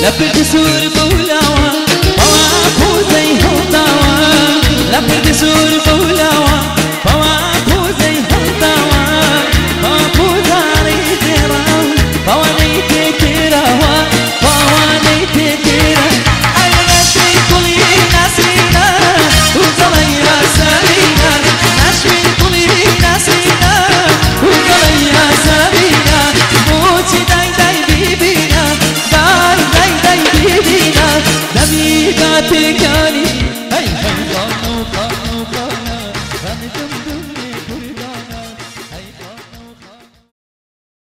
لبك سور بولاوا فواكو زي هوطاوا لبك سور بولاوا فواكو زي هوطاوا فواكو زاري تراو فواني تكراوا فواني تكرا أنا نشوي كل ناسينا وزلي راسينا نشوي كل ناسينا وزلي راسينا موتي داي داي بيبينا داي داي داي بيبينا نبي كاتك